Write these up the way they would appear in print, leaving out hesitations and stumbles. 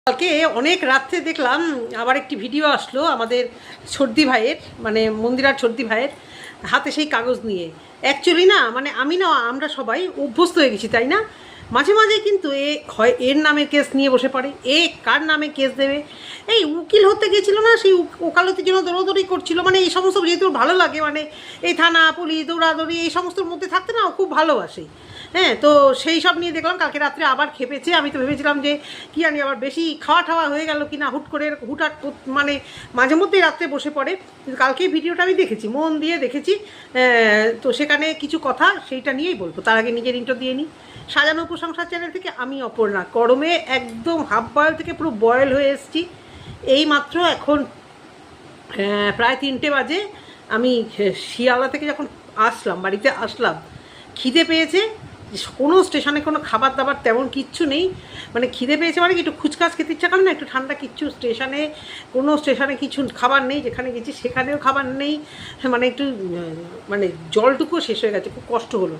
কালকে অনেক রাত্রে দেখলাম আবার একটি ভিডিও আসলো আমাদের ছর্দি ভাইয়ের, মানে মন্দিরার ছর্দি ভাইয়ের হাতে সেই কাগজ নিয়ে। অ্যাকচুয়ালি না, মানে আমরা সবাই অভ্যস্ত হয়ে গেছি, তাই না? মাঝে মাঝে কিন্তু হয় এর নামে কেস নিয়ে বসে পড়ে, কার নামে কেস দেবে। এই উকিল হতে গেছিলো না, সেই ওকালতির জন্য দৌড়াদৌড়ি করছিল, মানে এই সমস্ত যেহেতু ভালো লাগে, মানে এই থানা পুলিশ দৌড়াদৌড়ি এই সমস্তর মধ্যে থাকতে না খুব ভালোবাসে। হ্যাঁ, তো সেই সব নিয়ে দেখলাম কালকে রাত্রে আবার খেপেছে। আমি তো ভেবেছিলাম যে কী জানি আবার বেশি খাওয়া ঠাওয়া হয়ে গেল কি না, হুটহাট মানে মাঝে মধ্যেই রাত্রে বসে পড়ে। কিন্তু কালকে ভিডিওটা আমি দেখেছি, মন দিয়ে দেখেছি। তো সেখানে কিছু কথা সেইটা নিয়েই বলবো। তার আগে নিজের ইন্ট্রো দিয়ে নিই। সাজানো প্রশংসা চ্যানেল থেকে আমি অপর্ণা। গরমে একদম হাফ বয়েল থেকে পুরো বয়েল হয়ে এসেছি। এই মাত্র এখন প্রায় 3টে বাজে। আমি শিয়ালদা থেকে যখন আসলাম, বাড়িতে আসলাম, খিদে পেয়েছে। কোনো স্টেশনে কোনো খাবার দাবার তেমন কিচ্ছু নেই, মানে খিদে পেয়েছে মানে একটু খুচকাচ খেতে ইচ্ছা করে না, একটু ঠান্ডা কিচ্ছু কোনো স্টেশনে কিছু খাবার নেই। যেখানে গেছি সেখানেও খাবার নেই, মানে একটু মানে জলটুকুও শেষ হয়ে গেছে, খুব কষ্ট হলো।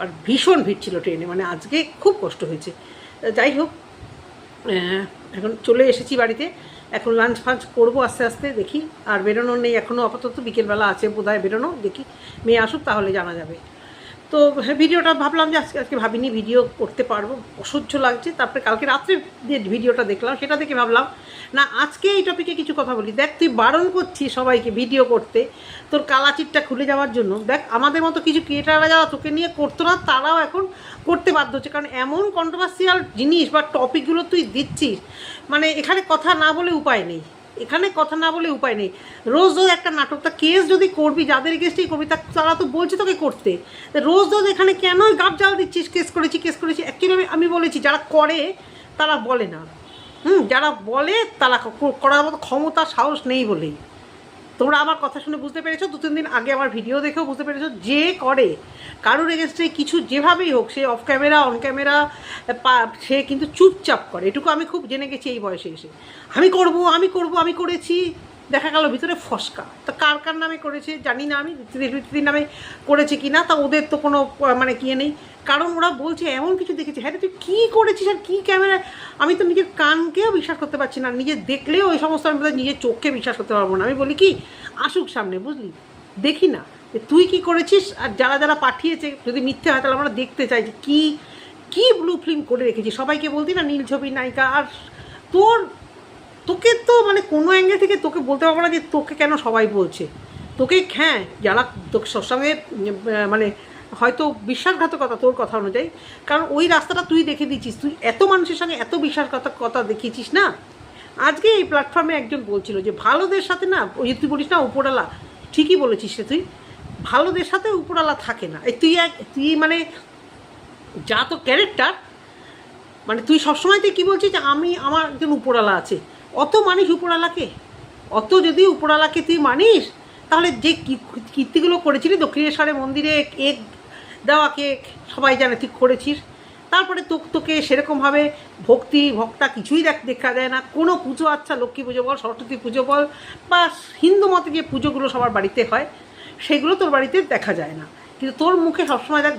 আর ভীষণ ভিড় ছিল ট্রেনে, মানে আজকে খুব কষ্ট হয়েছে। যাই হোক, এখন চলে এসেছি বাড়িতে। এখন লাঞ্চ ফাঞ্চ করবো আস্তে আস্তে, দেখি। আর বেরোনোর নেই এখনও, আপাতত বিকেলবেলা আছে বোধহয় বেরোনো, দেখি মেয়ে আসুক তাহলে জানা যাবে। তো ভিডিওটা ভাবলাম যে আজকে ভাবিনি ভিডিও করতে পারবো, অসহ্য লাগছে। তারপরে কালকে রাত্রে যে ভিডিওটা দেখলাম সেটা দেখে ভাবলাম না, আজকে এই টপিকে কিছু কথা বলি। দেখ, তুই বারণ করছিস সবাইকে ভিডিও করতে তোর কালাচিটটা খুলে যাওয়ার জন্য। দেখ, আমাদের মতো কিছু ক্রিয়েটাররা যারা তোকে নিয়ে করতো না, তারাও এখন করতে বাধ্য হচ্ছে, কারণ এমন কন্ট্রোভার্সিয়াল জিনিস বা টপিকগুলো তুই দিচ্ছিস, মানে এখানে কথা না বলে উপায় নেই। রোজ রোজ একটা নাটকটা কেস যদি করবি, যাদের এগেস্টেই করবি, তারা তো বলছে তোকে করতে। রোজ রোজ এখানে কেন গাপ জাল দিচ্ছিস? কেস করেছি। অ্যাকচুয়ালি আমি বলেছি, যারা করে তারা বলে না। যারা বলে তারা করার মতো ক্ষমতা সাহস নেই বলেই। তোমরা আমার কথা শুনে বুঝতে পেরেছো, 2-3 দিন আগে আমার ভিডিও দেখেও বুঝতে পেরেছো। যে করে কারোর এগেনস্টে কিছু যেভাবেই হোক, সে অফ ক্যামেরা অন ক্যামেরা, সে কিন্তু চুপচাপ করে। এটুকু আমি খুব জেনে গেছি এই বয়সে এসে। আমি করেছি, দেখা গেল ভিতরে ফসকা। তা কার নামে করেছে জানি না, আমি রীতির নামে করেছে কি না, তা ওদের তো কোনো মানে কিয়ে নেই। কারণ ওরা বলছে এমন কিছু দেখেছে। হ্যাঁ, তুই কী করেছিস আর কী ক্যামেরায়? আমি তো নিজের কানকেও বিশ্বাস করতে পারছি না, নিজে দেখলেও ওই সমস্ত আমি নিজের চোখকে বিশ্বাস করতে পারবো না। আমি বলি কি, আসুক সামনে, বুঝলি, দেখি না তুই কি করেছিস। আর যারা পাঠিয়েছে যদি মিথ্যে হয় তাহলে আমরা দেখতে চাই যে কী ব্লু ফিল্ম করে রেখেছি। সবাইকে বলতি না নীল ছবির নায়িকা। আর তোকে তো মানে কোনো অ্যাঙ্গেল থেকে তোকে বলতে পারবো না যে তোকে কেন সবাই বলছে। তোকে হ্যাঁ, যারা তোকে সবসঙ্গে মানে হয়তো বিশ্বাসঘাতকতা তোর কথা অনুযায়ী, কারণ ওই রাস্তাটা তুই দেখে দিচ্ছিস। তুই এত মানুষের সঙ্গে এত বিশ্বাসঘাতকতা দেখিয়েছিস না। আজকে এই প্ল্যাটফর্মে একজন বলছিল যে ভালোদের সাথে না, ওই তুই বলিস না উপরওয়ালা, ঠিকই বলেছিস রে। তুই ভালোদের সাথে উপরওয়ালা থাকে না। তুই মানে যা তো ক্যারেক্টার, মানে তুই সবসময় তুই কী বলছিস যে আমার একজন উপরওয়ালা আছে। অত মানিস উপরওয়ালাকে? অত যদি উপরওয়ালাকে তুই মানিস, তাহলে যে কীর্তিগুলো করেছিলি দক্ষিণেশ্বরে মন্দিরে কেক দেওয়া, কেক সবাই জানে তুই করেছিস। তারপরে তোকে সেরকমভাবে ভক্তা কিছুই দেখা যায় না। কোনো পুজো, আচ্ছা লক্ষ্মী পুজো বল, সরস্বতী পুজো বল, বা হিন্দু মতে যে পুজোগুলো সবার বাড়িতে হয়, সেগুলো তোর বাড়িতে দেখা যায় না। কিন্তু তোর মুখে সবসময় দেখ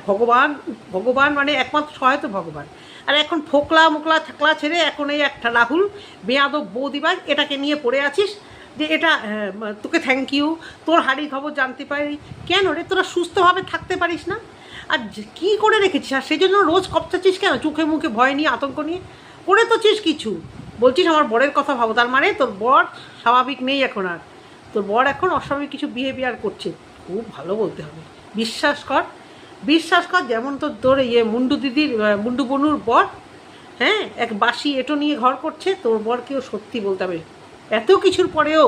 ভগবান মানে একমাত্র সহায়তা ভগবান। আর এখন মোকলা থাকলা ছেড়ে এখন এই একটা রাহুল বেয়াদব বৌদিবাজ, এটাকে নিয়ে পড়ে আছিস যে এটা তোকে থ্যাংক ইউ, তোর হাড়ি খবর জানতে পারি। কেন রে, তোরা সুস্থভাবে থাকতে পারিস না? আর কী করে রেখেছিস? আর সেই জন্য রোজ কপচাচ্ছিস কেন? চোখে মুখে ভয় নিয়ে, আতঙ্ক নিয়ে করে তো চিস কিছু। বলছিস আমার বরের কথা ভাবো, তার মানে তোর বর স্বাভাবিক নেই এখন। আর তোর বর এখন অস্বাভাবিক কিছু বিহেভিয়ার করছে। খুব ভালো বলতে হবে, বিশ্বাস কর। যেমন তোর মুন্ডু বনুর বর, হ্যাঁ, এক বাসি এটো নিয়ে ঘর করছে, তোর বরকেও সত্যি বলতে হবে এত কিছুর পরেও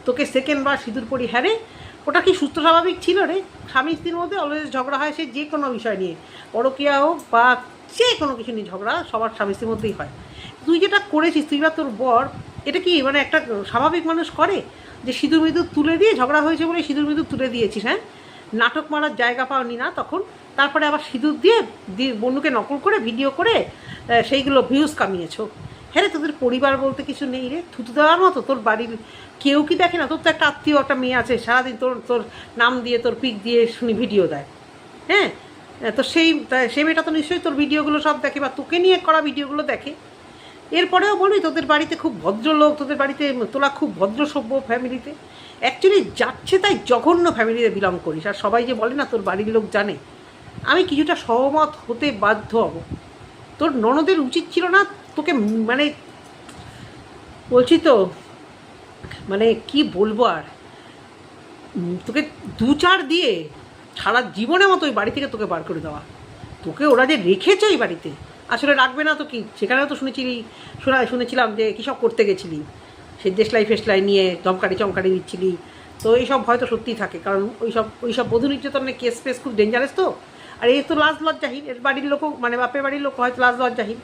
তোকে সেকেন্ড বার সিঁদুর পরি। হ্যাঁ রে, ওটা কি সুস্থ স্বাভাবিক ছিল রে? স্বামী স্ত্রীর মধ্যে অলওয়েজ ঝগড়া হয়, সে যে কোনো বিষয় নিয়ে, পরকীয়া হোক বা যে কোনো কিছু নিয়ে ঝগড়া সবার স্বামী স্ত্রীর মধ্যেই হয়। তুই যেটা করেছিস, তুই বা তোর বর, এটা কি মানে একটা স্বাভাবিক মানুষ করে যে সিঁদুর মিঁদুর তুলে দিয়ে, ঝগড়া হয়েছে বলে সিঁদুর মিঁদুর তুলে দিয়েছিস? হ্যাঁ, নাটক মারার জায়গা পাওনি না তখন, তারপরে আবার সিঁদুর দিয়ে বন্ধুকে নকল করে ভিডিও করে সেইগুলো ভিউজ কামিয়েছো। হ্যাঁ রে, তোদের পরিবার বলতে কিছু নেই রে? থুতু দেওয়ার মতো তোর বাড়ির কেউ কি দেখে না? তোর তো একটা আত্মীয়, একটা মেয়ে আছে, সারাদিন তোর নাম দিয়ে, তোর পিক দিয়ে শুনি ভিডিও দেয়। হ্যাঁ, তো সেই মেয়েটা তো নিশ্চয়ই তোর ভিডিওগুলো সব দেখে, বা তোকে নিয়ে করা ভিডিওগুলো দেখে। এরপরেও বলবি তোদের বাড়িতে খুব ভদ্রলোক, তোদের বাড়িতে তোরা খুব ভদ্র সভ্য ফ্যামিলিতে, অ্যাকচুয়ালি যাচ্ছে তাই জঘন্য ফ্যামিলিতে বিলং করিস। আর সবাই যে বলে না তোর বাড়ির লোক জানে, আমি কিছুটা সহমত হতে বাধ্য হব। তোর ননদের উচিত ছিল না তোকে, মানে বলছি তো, মানে কি বলবো আর, তোকে 2-4 দিয়ে সারা জীবনের মতো ওই বাড়ি থেকে তোকে বার করে দেওয়া। তোকে ওরা যে রেখেছে ওই বাড়িতে, আসলে রাখবে না তো কি, সেখানেও তো শুনেছিলাম যে কী সব করতে গেছিলি, সে দেশলাই ফেসলাই নিয়ে ধমকারি চমকারি দিচ্ছিলি। তো এইসব হয়তো সত্যিই থাকে, কারণ ওইসব বধূ নির্যাতনের কেস ফেস খুব ডেঞ্জারাস তো। আর এই তো লাজ লজ্জাহীন, এর বাড়ির লোকও, মানে বাপের বাড়ির লোক হয়তো লাজ লজ্জাহীন,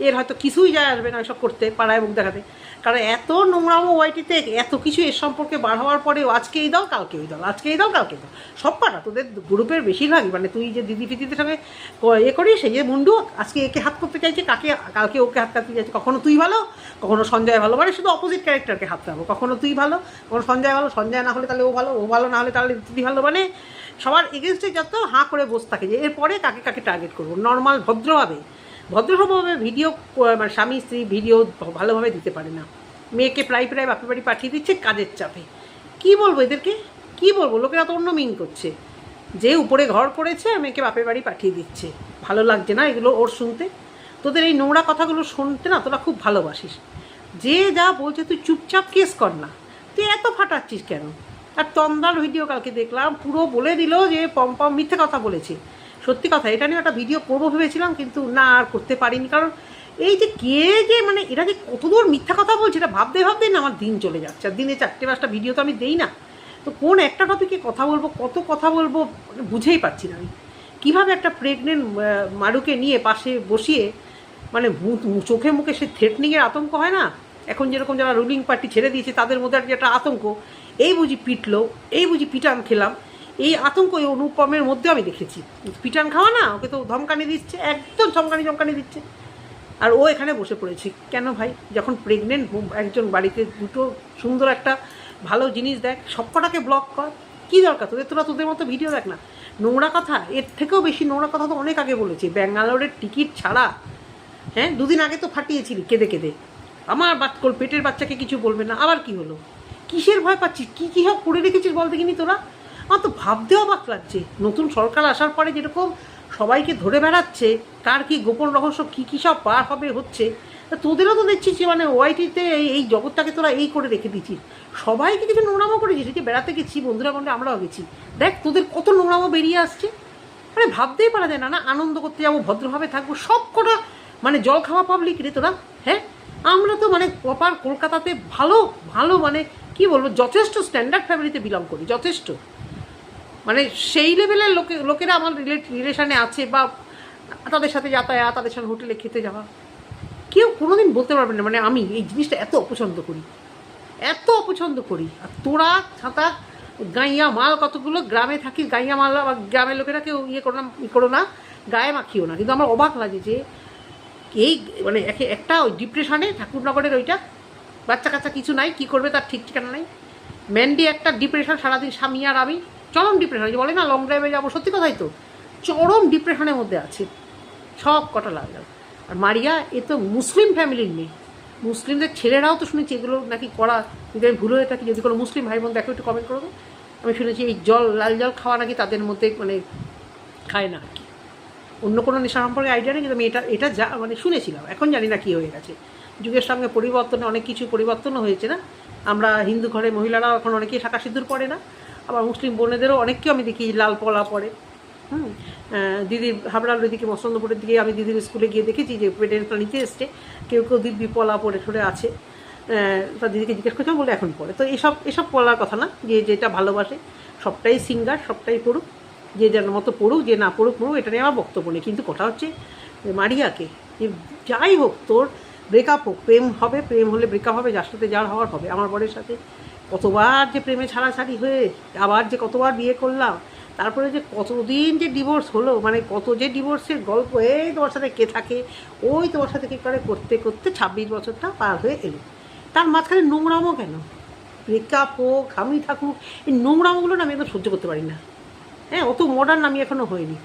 এর হয়তো কিছুই যায় আসবে না এসব করতে, পাড়ায় মুখ দেখাতে। কারণ এত নোংরামো ওয়াইটিতে এত কিছু এর সম্পর্কে বার হওয়ার পরেও আজকে এই দল কালকে ওই দল, আজকে এই দল কালকে দল, সব পাড়া তোদের গ্রুপের বেশিরভাগই, মানে তুই যে দিদি ফিদিদের সঙ্গে করিস, সেই যে মুন্ডু আজকে একে হাত করতে চাইছে, কালকে ওকে হাত কাটতে চাইছে। কখনো তুই ভালো, কখনো সঞ্জয় ভালো, মানে শুধু অপোজিট ক্যারেক্টারকে হাত রাখবো। কখনো তুই ভালো, কখনো সঞ্জয় ভালো, সঞ্জয় না হলে তাহলে ও ভালো না হলে তাহলে দিদি ভালো, মানে সবার এগেনস্টে যত হাঁ করে বসে থাকে যে এরপরে কাকে টার্গেট করবো। নর্মাল ভদ্রভাবে ভিডিও, মানে স্বামী স্ত্রী ভিডিও ভালোভাবে দিতে পারে না, মেয়েকে প্রায় বাপের বাড়ি পাঠিয়ে দিচ্ছে কাজের চাপে। কি বলবো এদেরকে, কি বলবো? লোকেরা তো অন্য মিন করছে যে উপরে ঘর করেছে মেয়েকে বাপের বাড়ি পাঠিয়ে দিচ্ছে। ভালো লাগছে না এগুলো ওর শুনতে, তোদের এই নোংরা কথাগুলো শুনতে না তোরা খুব ভালোবাসিস। যে যা বলছে তুই চুপচাপ কেস কর না, তুই এত ফাটাচ্ছিস কেন? আর তন্দার ভিডিও কালকে দেখলাম, পুরো বলে দিল যে পম মিথ্যে কথা বলেছে। সত্যি কথা, এটা নিয়ে একটা ভিডিও করবো ভেবেছিলাম, কিন্তু না আর করতে পারিনি। কারণ এই যে যে মানে এরা যে কতদূর মিথ্যা কথা বলছে এটা ভাবতে না আমার দিন চলে যাচ্ছে। আর দিনে 4-5টা ভিডিও তো আমি দেই না, তো কোন একটা টপিকে কথা বলবো, কত কথা বলবো বুঝেই পারছি না আমি। কীভাবে একটা প্রেগনেন্ট মারুকে নিয়ে পাশে বসিয়ে, মানে চোখে মুখে সে থ্রেটনিংয়ের আতঙ্ক হয় না, এখন যেরকম যারা রুলিং পার্টি ছেড়ে দিয়েছে তাদের মধ্যে আর একটা আতঙ্ক, এই বুঝি পিটলো, এই বুঝি পিটান খেলাম, এই আতঙ্ক এই অনুপমের মধ্যেও আমি দেখেছি। পিটান খাওয়া না, ওকে তো ধমকানি দিচ্ছে, একদম চমকানি দিচ্ছে। আর ও এখানে বসে পড়েছে কেন ভাই? যখন প্রেগনেন্ট একজন বাড়িতে দুটো সুন্দর একটা ভালো জিনিস দেখ, সবকটাকে ব্লক কর, কী দরকার তোদের মতো ভিডিও দেখ না। নোংরা কথা, এর থেকেও বেশি নোংরা কথা তো অনেক আগে বলেছি। ব্যাঙ্গালোরের টিকিট ছাড়া, হ্যাঁ 2 দিন আগে তো ফাটিয়েছিলি কেঁদে আমার পেটের বাচ্চাকে কিছু বলবে না, আবার কি হলো? কিসের ভয় পাচ্ছিস? কী সব করে রেখেছিস বল দেখিনি তোরা? আমার তো ভাবতেও অবাক লাগছে, নতুন সরকার আসার পরে যেরকম সবাইকে ধরে বেড়াচ্ছে, কার কি গোপন রহস্য কী সব পার হবে হচ্ছে, তোদেরও তো দেখছিস যে মানে ওয়াইটিতে এই জগৎটাকে তোরা এই করে রেখে দিচ্ছিস। সবাইকে কিছু নোংরামো করেছিস, যে বেড়াতে গেছি বন্ধুরা বন্ধু আমরাও গেছি, দেখ তোদের কত নোংরামো বেরিয়ে আসছে। মানে ভাবতেই পারা যায় না আনন্দ করতে যাবো, ভদ্রভাবে থাকবো, সব কটা মানে জল খাওয়া পাবলিক রে তোরা। হ্যাঁ আমরা তো মানে প্রপার কলকাতাতে ভালো মানে কি বলবো, যথেষ্ট স্ট্যান্ডার্ড ফ্যামিলিতে বিলং করি, যথেষ্ট মানে সেই লেভেলের লোকেরা আমার রিলেশানে আছে, বা তাদের সাথে যাতায়াত, তাদের সাথে হোটেলে খেতে যাওয়া, কেউ কোনোদিন বলতে পারবে না মানে আমি এই জিনিসটা এত অপছন্দ করি। আর তোরা ছাতা গাইয়া মাল কতগুলো গ্রামে থাকিস, গাইয়া মাল, বা গ্রামের লোকেরা কেউ করো না গায়ে মাখিও না। কিন্তু আমার অবাক লাগে যে এই মানে একটা ওই ডিপ্রেশনে, ঠাকুরনগরের ওইটা বাচ্চা কাচ্চা কিছু নাই, কি করবে তার ঠিক ঠিকানা নাই। ম্যান্ডি একটা ডিপ্রেশন, সারাদিন স্বামী আর আমি চরম ডিপ্রেশন, যে বলে না লং ড্রাইভে যাবো, সত্যি কথাই তো চরম ডিপ্রেশনের মধ্যে আছে সব কটা লাগলো। আর মারিয়া এ তো মুসলিম ফ্যামিলির মেয়ে, মুসলিমদের ছেলেরাও তো শুনেছি এগুলো নাকি করা, যদি আমি ভুল হয়ে থাকি, যদি কোনো মুসলিম ভাই বোন দেখো একটু কমেন্ট করবো। আমি শুনেছি এই লাল জল খাওয়া নাকি তাদের মধ্যে মানে খায় না আর কি, অন্য কোনো নেশা সম্পর্কে আইডিয়া নেই, কিন্তু আমি এটা যা মানে শুনেছিলাম, এখন জানি না কী হয়ে গেছে। যুগের সঙ্গে পরিবর্তনে অনেক কিছু পরিবর্তনও হয়েছে না। আমরা হিন্দু ঘরে মহিলারাও এখন অনেকেই শাঁখা সিঁদুর পরে না, আবার মুসলিম বোনেদেরও অনেককেও আমি দেখি লাল পলা পরে। দিদির হাবড়ার দিকে মসন্দপুরের দিকে আমি দিদির স্কুলে গিয়ে দেখেছি যে পেটেন্টটা নিতে এসছে, কেউ দিব্যি পলা পরে ঠরে আছে, তার দিদিকে জিজ্ঞেস করছিলাম বলে এখন পড়ে। তো এসব পড়ার কথা না, যে যেটা ভালোবাসে সবটাই সিঙ্গার, সবটাই পড়ুক, যে যার মতো পড়ুক, যে না পড়ুক, এটা নিয়ে আমার বক্তব্য নেই। কিন্তু কথা হচ্ছে মারিয়াকে, যে যাই হোক তোর ব্রেকআপ হোক, প্রেম হবে, প্রেম হলে ব্রেকআপ হবে, যার সাথে যার হওয়ার হবে। আমার বরের সাথে কতবার যে প্রেমে ছাড়াছাড়ি হয়ে আবার যে কতবার বিয়ে করলাম, তারপরে যে কতদিন যে ডিভোর্স হলো, মানে কত যে ডিভোর্সের গল্প, এই তোমার সাথে কে থাকে, ওই তোমার সাথে কে করে করতে 26 বছরটা পার হয়ে এলো। তার মাঝখানে নোংরামো কেন? ব্রেকআপ হোক, আমি থাকুক, এই নোংরামোগুলো না আমি একদম সহ্য করতে পারি না। হ্যাঁ অত মডার্ন আমি এখনও হয়নি,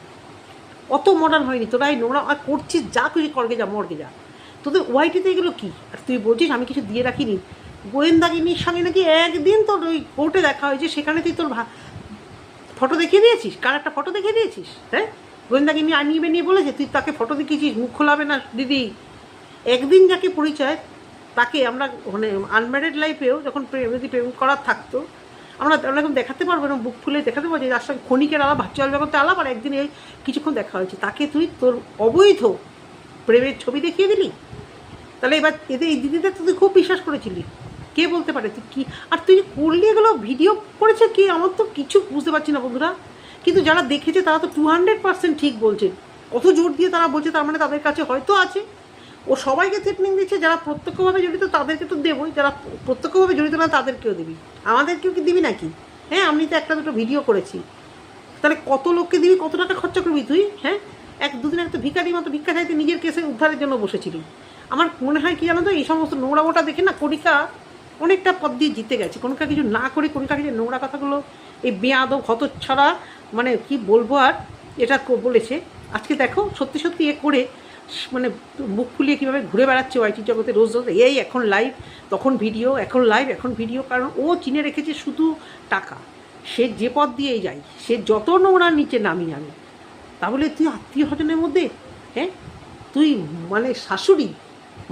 তোরা এই নোংরা আর করছিস, যা কিছু করগে যা, মরগে যা, তোদের ওয়াইটিতে এগুলো কী? আর তুই বলছিস আমি কিছু দিয়ে রাখিনি। গোয়েন্দাগিনীর সঙ্গে নাকি একদিন তোর ওই কোর্টে দেখা হয়েছে, সেখানে তুই তোর ফটো দেখিয়ে দিয়েছিস, কার একটা ফটো দেখিয়ে দিয়েছিস? হ্যাঁ, গোয়েন্দাগিনী আনিয়ে নিয়ে বলেছে, তুই তাকে ফটো দেখিয়েছিস, মুখ খোলাবে না দিদি। একদিন যাকে পরিচয় তাকে আমরা মানে আনম্যারিড লাইফেও যখন যদি প্রেম করার থাকতো আমরা এরকম দেখাতে পারবো না, বুক ফুলে দেখাতে পারবো যে তার সঙ্গে ক্ষণিকের আলাপ, ভার্চুয়াল জগতে আলাপ, আর একদিন এই কিছুক্ষণ দেখা হয়েছে, তাকে তুই তোর অবৈধ প্রেমের ছবি দেখিয়ে দিলি। তাহলে এবার এদের এই দিদিদের তো তুই খুব বিশ্বাস করেছিলি, কে বলতে পারে তুই কী? আর তুই করলি এগুলো ভিডিও করেছে কি, আমার তো কিছু বুঝতে পারছি না বন্ধুরা। কিন্তু যারা দেখেছে তারা তো 200% ঠিক বলছে, কত জোর দিয়ে তারা বলছে, তার মানে তাদের কাছে হয়তো আছে। ও সবাইকে থ্রেটনিং দিচ্ছে, যারা প্রত্যক্ষভাবে জড়িত তাদেরকে তো দেবই, যারা প্রত্যক্ষভাবে জড়িত না তাদেরকেও দিবি, আমাদেরকেও কি দিবি নাকি? হ্যাঁ, আমি তো একটা দুটো ভিডিও করেছি, তাহলে কত লোককে দিবি, কত টাকা খরচা করবি তুই? হ্যাঁ, দুদিন একটা ভিখারির মতো ভিক্ষা চাইতে নিজের কেসে উদ্ধারের জন্য বসেছিলি। আমার মনে হয় কি জানো তো, এই সমস্ত নোংরা মোটা দেখে না কণিকা অনেকটা পদ দিয়ে জিতে গেছে। কণিকা কিছু না করে কণিকা কিছু নোংরা কথাগুলো এই বেয়াদব হতচ্ছাড়া মানে কি বলবো আর, এটা বলেছে। আজকে দেখো সত্যি সত্যি এ করে মানে মুখ ফুলিয়ে কীভাবে ঘুরে বেড়াচ্ছে ওয়াইটি জগতে রোজ রোজ, এই এখন লাইভ তখন ভিডিও, এখন লাইভ এখন ভিডিও। কারণ ও চিনে রেখেছে শুধু টাকা, সে যে পথ দিয়েই যায়, সে যত নোংরার নিচে নামি আনে। তাহলে তুই আত্মীয় স্বজনের মধ্যে, হ্যাঁ তুই মানে শাশুড়ি,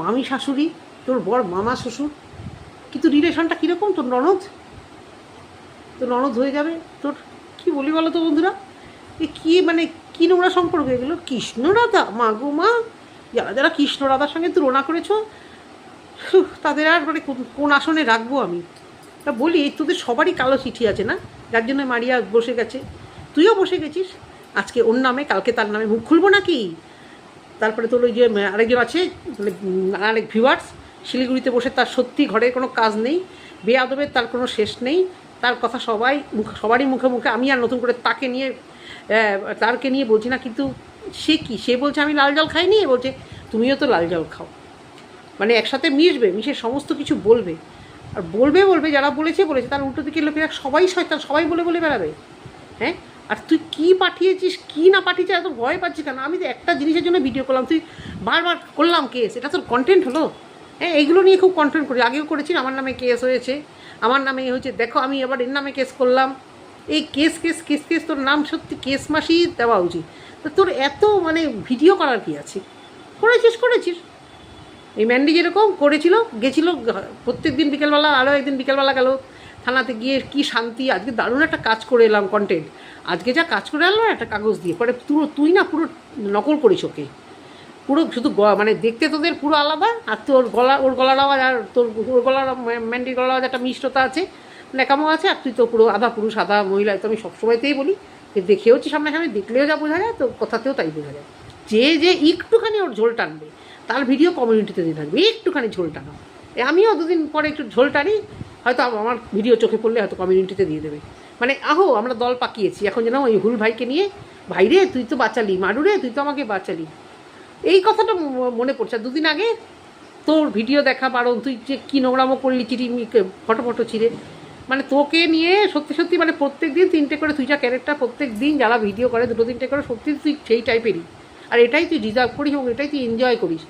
মামি শাশুড়ি, তোর বর মামা শ্বশুর, কিন্তু রিলেশনটা কীরকম তোর ননদ, তোর ননদ হয়ে যাবে তোর, কি বলি বলো তো বন্ধুরা, এ কী মানে কী নোংরা সম্পর্ক এগুলো? কৃষ্ণ রাধা, মা গো মা, যারা যারা কৃষ্ণ রাধার সঙ্গে তুলনা করেছ তাদের আর মানে কোন আসনে রাখবো আমি? তা বলি তোদের সবারই কালো চিঠি আছে না, যার জন্য মারিয়া বসে গেছে, তুইও বসে গেছিস। আজকে ওর নামে কালকে তার নামে মুখ খুলবো নাকি? তারপরে তোর ওই যে আরেকজন আছে মানে আরেক ভিউয়ার্স, শিলিগুড়িতে বসে, তার সত্যি ঘরের কোনো কাজ নেই, বেয়াদবের তার কোনো শেষ নেই, তার কথা সবারই মুখে মুখে। আমি আর নতুন করে তারকে নিয়ে বলছি না, কিন্তু সে কি, সে বলছে আমি লাল জল খাইনি, বলছে তুমিও তো লাল জল খাও। মানে একসাথে মিশে সমস্ত কিছু বলবে, আর বলবে যারা বলেছে তার উল্টো দিকে লোকেরা সবাই শয়তান, সবাই বলে বেড়াবে। হ্যাঁ, আর তুই কী পাঠিয়েছিস কী না পাঠিয়েছিস এত ভয় পাচ্ছিস কেন? আমি তো একটা জিনিসের জন্য ভিডিও করলাম, তুই বারবার করলাম কেস, এটা তোর কন্টেন্ট হলো? হ্যাঁ, এইগুলো নিয়ে খুব কন্টেন্ট করি, আগেও করেছি, আমার নামে কেস হয়েছে, আমার নামে হয়েছে, দেখো আমি এবার এর নামে কেস করলাম। এই কেস তোর নাম সত্যি কেস মাসি দেওয়া উচিত। তো তোর এত মানে ভিডিও করার কি আছে? করেছিস। এই ম্যান্ডি যেরকম গেছিলো প্রত্যেক দিন বিকেলবেলা, আরও একদিন বিকেলবেলা গেল থানাতে গিয়ে, কি শান্তি, আজকে দারুণ একটা কাজ করে এলাম কন্টেন্ট, আজকে যা কাজ করে এলাম একটা কাগজ দিয়ে, পরে তুই না পুরো নকল করিস ওকে, পুরো শুধু মানে দেখতে তোদের পুরো আলাদা, আর তোর ওর গলার আওয়াজ আর ওর গলার ম্যান্ডির গলার আওয়াজ একটা মিষ্টতা আছে, ন্যাকামো আছে, আর তুই তো পুরো আধা পুরুষ আধা মহিলা। তো আমি সবসময়তেই বলি যে দেখেওছি সামনাসামনি, দেখলেও যা বোঝা যায়, তো কথাতেও তাই বোঝা যায়। যে একটুখানি ওর ঝোল টানবে তার ভিডিও কমিউনিটিতে দিয়ে থাকবে, একটুখানি ঝোল টানো। আমিও দুদিন পরে একটু ঝোল টানি, হয়তো আমার ভিডিও চোখে পড়লে হয়তো কমিউনিটিতে দিয়ে দেবে। মানে আমরা দল পাকিয়েছি এখন, যেন ওই হুল ভাইকে নিয়ে, ভাইরে তুই তো বাঁচালি, মারুরে তুই তো আমাকে বাঁচালি, এই কথাটা মনে পড়ছে। দুদিন আগে তোর ভিডিও দেখা বারণ, তুই যে কী নোংরামো করলি, ফটো ছিঁড়ে, মানে তোকে নিয়ে সত্যি মানে প্রত্যেক দিন 3টে করে, তুই যা ক্যারেক্টার প্রত্যেক দিন যারা ভিডিও করে 2-3টে করে, সত্যি তুই সেই টাইপেরই। আর এটাই তুই ডিজার্ভ করিস এবং এটাই তুই এনজয় করিস,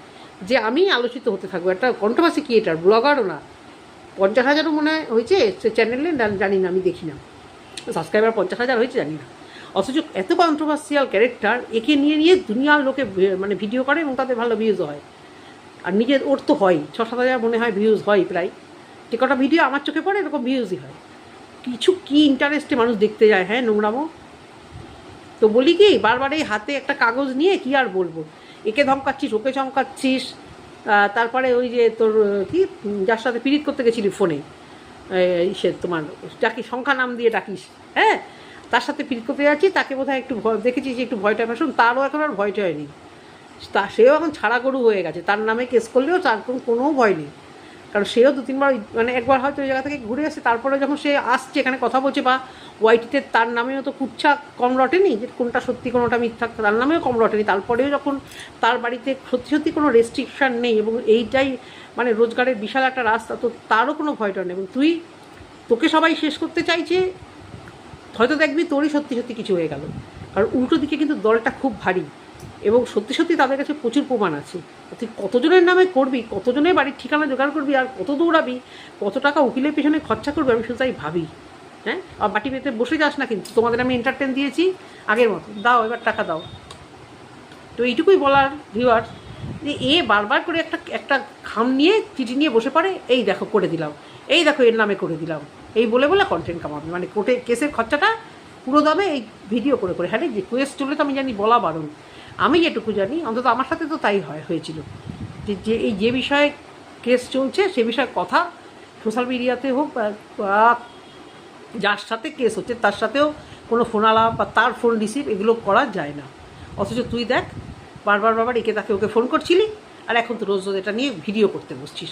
যে আমি আলোচিত হতে থাকবো, একটা কন্ট্রোভার্সি ক্রিয়েটার, ব্লগারও না। 50,000ও মনে হয় হয়েছে সে চ্যানেলে, জানি না, আমি দেখি না, সাবস্ক্রাইবার 50,000 হয়েছে জানি না। অথচ এত কন্ট্রোভার্সিয়াল ক্যারেক্টার, একে নিয়ে দুনিয়ার লোকে মানে ভিডিও করে এবং তাদের ভালো ভিউজ হয়। আর নিজের ওর তো হয় 6-7 হাজার মনে হয় ভিউজ হয় প্রায়, যে কটা ভিডিও আমার চোখে পড়ে এরকম ভিউজই হয়। কি ইন্টারেস্টে মানুষ দেখতে যায়, হ্যাঁ নোংরামো। তো বলি কি, বারবার এই হাতে একটা কাগজ নিয়ে কি আর বলবো, একে ধমকাচ্ছিস, ওকে চমকাচ্ছিস, তারপরে ওই যে তোর কি যার সাথে পিরিত করতে গেছিলি ফোনে, সে তোমার যাকে সংখ্যা নাম দিয়ে ডাকিস, হ্যাঁ তার সাথে পিরিত করতে যাচ্ছি, তাকে বোধহয় একটু দেখেছিস একটু ভয়টা ফ্যাশন, তারও এখন আর ভয়টা হয়নি, সেও এখন ছাড়া গরু হয়ে গেছে, তার নামে কেস করলেও তার কোনো ভয় নেই। কারণ সেও 2-3বার মানে একবার হয়তো ওই জায়গা থেকে ঘুরে আসে, তারপরে যখন সে আসছে এখানে কথা বলছে বা ওয়াইটিতে, তার নামেও তো কুচ্ছা কম রটেনি, যে কোনটা সত্যি কোনোটা মিথ্যা, তার নামেও কম রটেনি। তারপরেও যখন তার বাড়িতে সত্যি কোনো রেস্ট্রিকশান নেই এবং এইটাই মানে রোজগারের বিশাল একটা রাস্তা, তো তারও কোনো ভয়টা নেই। এবং তোকে সবাই শেষ করতে চাইছে, হয়তো দেখবি তোরই সত্যি কিছু হয়ে গেল। কারণ উল্টো দিকে কিন্তু দলটা খুব ভারী, এবং সত্যি সত্যি তাদের কাছে প্রচুর প্রমাণ আছে। তুই কতজনের নামে করবি, কতজনের বাড়ির ঠিকানা জোগাড় করবি, আর কত দৌড়াবি, কত টাকা উকিলের পেছনে খরচা করবি, আমি শুধু তাই ভাবি। হ্যাঁ, আর বাটি পেতে বসে যাস না, কিন্তু তোমাদের আমি এন্টারটেন দিয়েছি আগের মতো, দাও এবার টাকা দাও। তো এইটুকুই বলার ভিউয়ার্স, যে এ বারবার করে একটা একটা খাম নিয়ে চিঠি নিয়ে বসে পড়ে, এই দেখো করে দিলাম, এই দেখো এর নামে করে দিলাম, এই বলে বলে কন্টেন্ট কামাবে, মানে কোর্টে কেসের খরচাটা পুরো দামে এই ভিডিও করে করে। হ্যাঁ, যে কেস চললে তো আমি জানি বলা বারণ, আমি যেটুকু জানি, অন্তত আমার সাথে তো তাই হয়েছিল, যে এই যে বিষয়ে কেস চলছে সে বিষয়ে কথা সোশ্যাল মিডিয়াতে হোক বা যার সাথে কেস হচ্ছে তার সাথেও কোনো ফোন আলাপ বা তার ফোন রিসিভ এগুলো করা যায় না। অথচ তুই দেখ বারবার একে তাকে ওকে ফোন করছিলি, আর এখন তো রোজ রোজ এটা নিয়ে ভিডিও করতে বসছিস।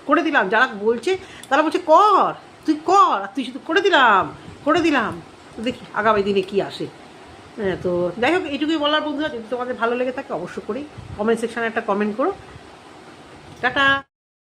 করে দিলাম যারা বলছে তারা বলছে কর, তুই কর, আর তুই শুধু করে দিলাম। তো দেখি আগামী দিনে কী আসে। হ্যাঁ, তো যাই হোক, এইটুকুই বলার বন্ধুরা, যদি তোমাদের ভালো লেগে থাকে অবশ্য করেই কমেন্ট সেকশানে একটা কমেন্ট করো। টাটা।